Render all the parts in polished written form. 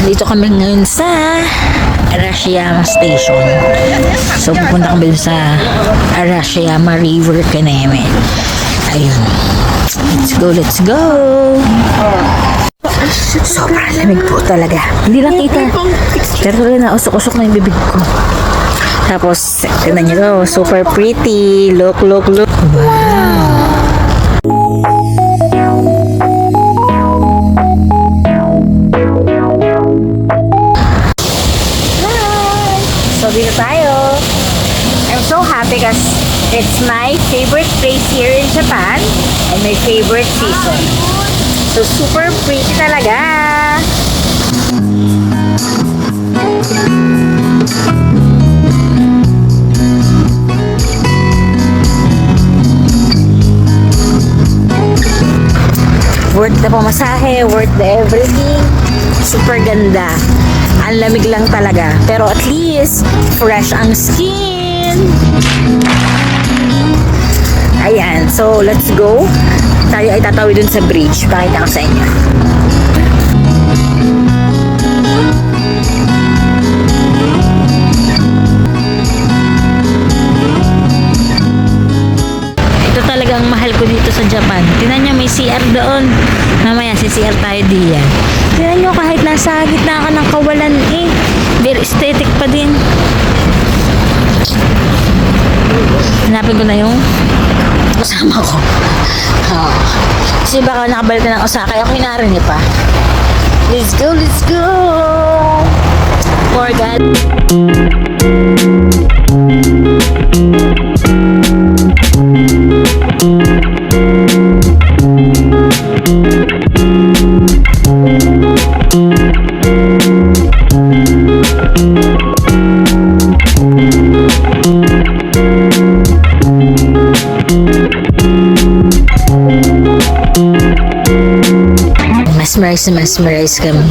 Dito kami ngayon sa Arashiyama Station. So, pupunta kami dun sa Arashiyama River Kaneme. Ayun. Let's go, let's go! Sobrang lamig po talaga. Hindi lang kita. Pero na usok-usok na yung bibig ko. Tapos, tignan nyo to. Super pretty. Look, look, look. Wow! So, dito tayo. I'm so happy because it's my favorite place here in Japan and my favorite season. So, super pretty talaga. Worth the pamasahe, worth the everything. Super ganda. Ang lamig lang talaga. Pero at least, fresh ang skin. Ayan. So, let's go. Tayo ay tatawid dun sa bridge. Pakita ko sa inyo. Ito talagang mahal ko dito sa Japan. Tingnan nyo, may CR doon. Mamaya, si CR tayo diyan. Tingnan nyo, kahit nasa gitna ka ng kawalan eh. Very aesthetic pa din. Hanapin ko na yung kasama ko. Oh. Kasi baka nakabalik na ng Osaka. Ako hinarinig pa. Let's go, let's go! For God. Mesmerize kami.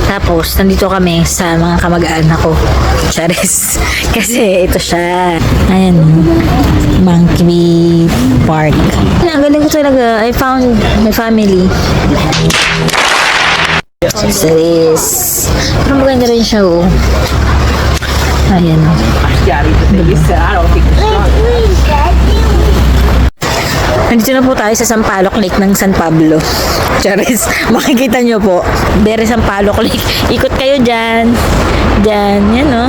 Tapos, nandito kami sa mga kamag-anak ko. Charis. Kasi ito siya. Ayan. Monkey Park. Ang galing ko talaga. I found my family. So this. Pero maganda rin siya, oh. Ayan. Nandito na po tayo sa Sampaloc Lake ng San Pablo. Charis, makikita nyo po. Very Sampaloc Lake. Ikot kayo dyan. Dyan, yan o.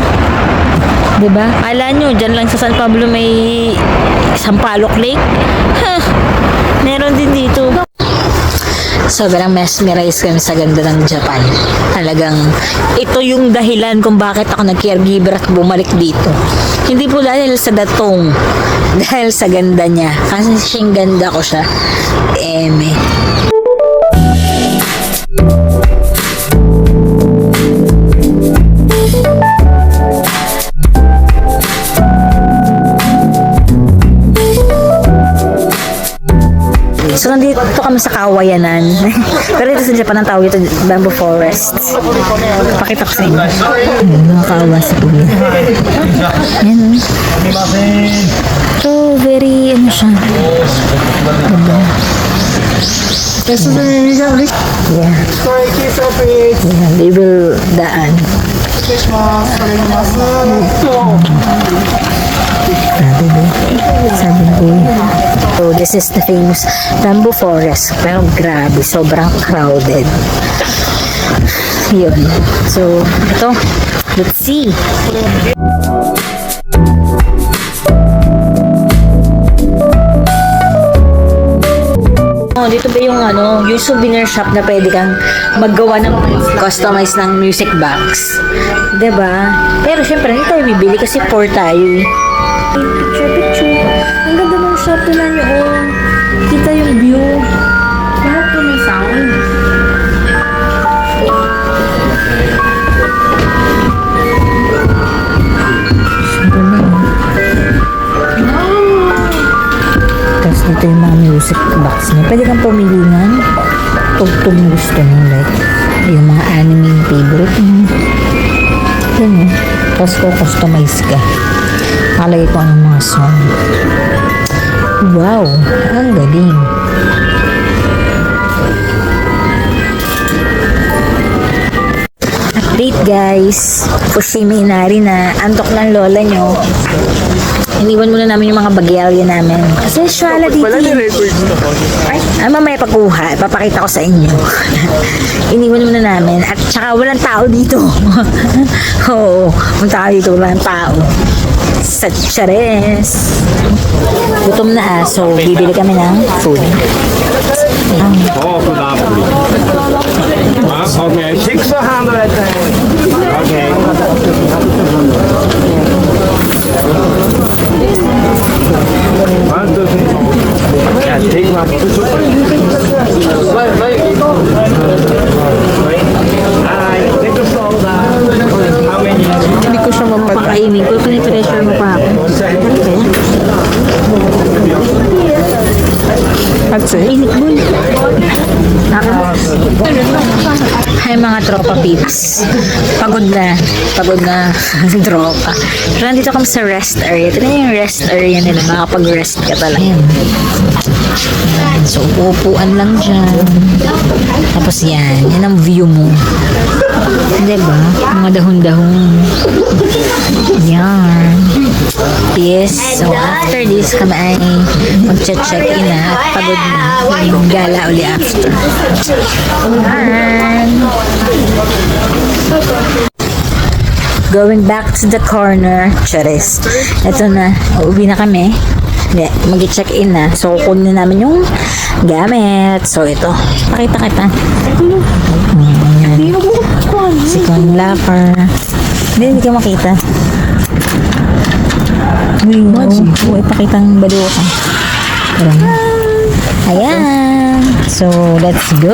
Diba? Kala nyo, dyan lang sa San Pablo may Sampaloc Lake. Huh. Meron din dito. Sobrang mesmerize kami sa ganda ng Japan. Talagang, ito yung dahilan kung bakit ako nag-caregiver at bumalik dito. Hindi po dahil sa datong, dahil sa ganda niya. Kasi siyang ganda ko siya. Eme. So, nandito kami sa Kawayanan. Pero ito sa Japan, ang tawag ito bamboo forest. Pakita ko sa inyo. Mga kawa sa kuya. Yan. So, very, ano siya. Diba? Yeah. Yeah, they will daan. Grabe ba? Sabi ko. So, this is the famous bamboo forest. Pero grabe, sobrang crowded. Yun. So, ito. Let's see. Dito ba yung yung souvenir shop na pwede kang maggawa ng customize ng music box. 'Di ba? Pero syempre hindi tayo bibili kasi poor tayo eh. Picture. Ang ganda ng shop na niyo. Oh. Kita yung view. Lahat po may sound. Tapos dito yung mga music box niya. Pwede kang pumili ng tugtog na gusto mo. Like, yung mga anime favorite mo. Yan o. Tapos customize ka. Nakalagay ko ang mga song. Wow! Ang galing. At Late guys. Fushimi Inari na. Antok ng lola nyo. Iniwan muna namin yung mga bagyalya namin. Kasi syala dito. Ay, mamaya pagkuha. Papakita ko sa inyo. Iniwan muna namin. At saka walang tao dito. Oo. Walang tao dito. Walang tao. Sa Chares. Gutom na so bibili kami ng food. Oh, good afternoon. Okay, 600. Okay. One, two, three. Yeah, take one. Hi, take a soda. How many? Hindi ko siya Pakainin ko. Pinipressure mo pa ako. Init mo. Hi mga tropa peeps. Pagod na. Pagod na. Tropa. Pero nandito kami sa rest area. Ito na yung rest area nila. Makapag-rest ka talaga. Ayan. So, upuan lang dyan. Tapos yan. Yan ang view mo. Diba? Mga dahon-dahon. Yan. Yes. So, after this, kami ay mag-check-in na at pagod na. Gala uli after. Yan. Going back to the corner. Charis. Ito na. Uuwi na kami. Mag-check-in na. So, kunin na namin yung gamit. So, ito. Pakita kita. Ayan. Sikon locker. Hindi ka makita. Uy, pakitang baliw ka. Ayan. So, let's go.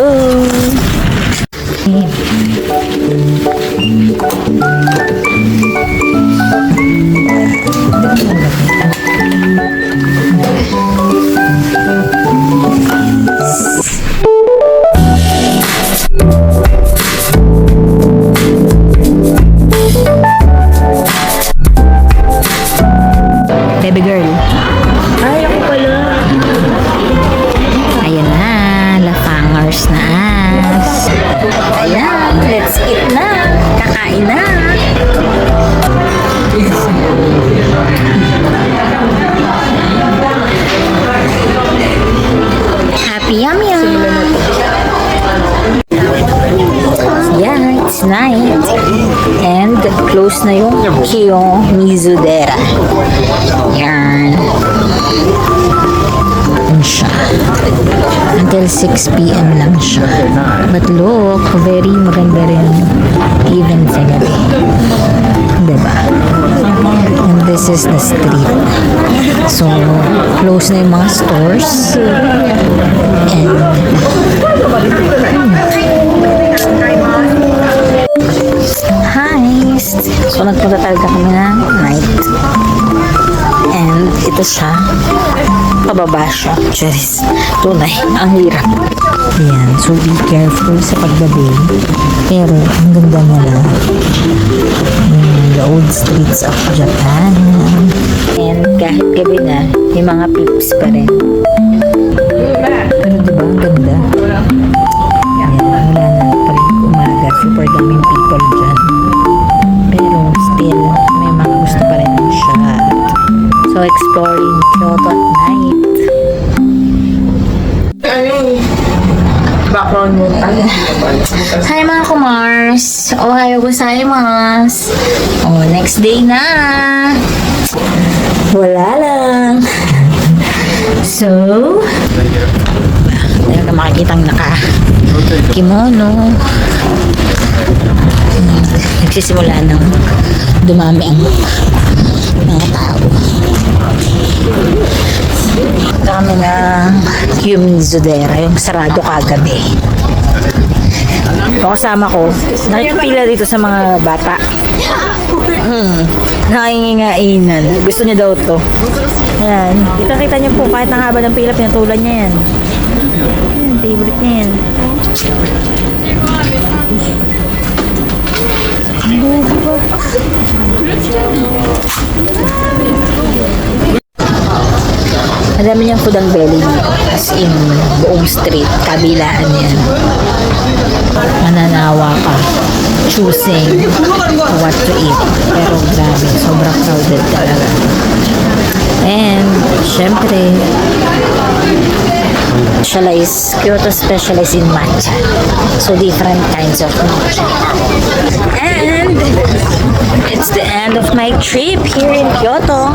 Baby girl. Ay, ako pala. Ayan na. Lafangers na as. Ayan. Let's eat na. Kakain na. Happy yummy yum. Yeah, it's night. And close na yung Kiyomizu-dera. Yan. Yan siya. Until 6 p.m. lang siya. But look, very maganda rin even sa gabi. Diba? And this is the street. So, close na yung mga stores. And hi! So, nagpunta talaga kami ng night. And ito siya. Pababa siya. Charis. Tunay. Ang hirap. Ayan. So, be careful sa pagbabi. Pero, ang ganda na lang. The old streets of Japan. And kahit gabi na, may mga peeps pa rin. Pero diba, ang ganda. Ayan, wala na pag umaga. Super daming people dyan. Pero still, may mga gusto pa rin ng shot. So, exploring Kyoto at night. background mo. Hi mga kumars! Ohayo gozaimasu! Next day na! Wala lang! So, meron na makikitang naka-kimono. Nagsisimula ng dumami ang mga tao. Dami ng Kiyomizu-dera, yung sarado kagabi. Yung kasama ko, nakikipila dito sa mga bata. Nakingingainan. Gusto niya daw to. Ayan. Kita-kita niyo po, kahit ang haba ng pila, pinatulan niya yan. Ayan, favorite niya yan. Madami niyang food ang belly dito. As in, buong street, kabilaan yan. Mananawa ka. choosing what to eat. Pero grabe, sobrang crowded talaga. And, syempre, Kyoto specialized in matcha. So, different kinds of matcha. And, it's the end of my trip here in Kyoto.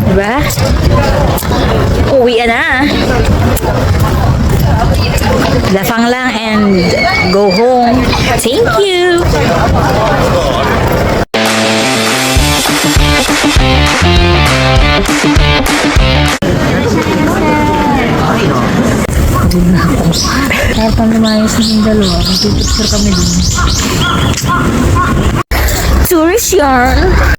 Diba? Uwi na. Lafang lang and go home. Thank you! Kaya pang lumayas na yung dalawa, mag-picture kami dun. Tourist yarn!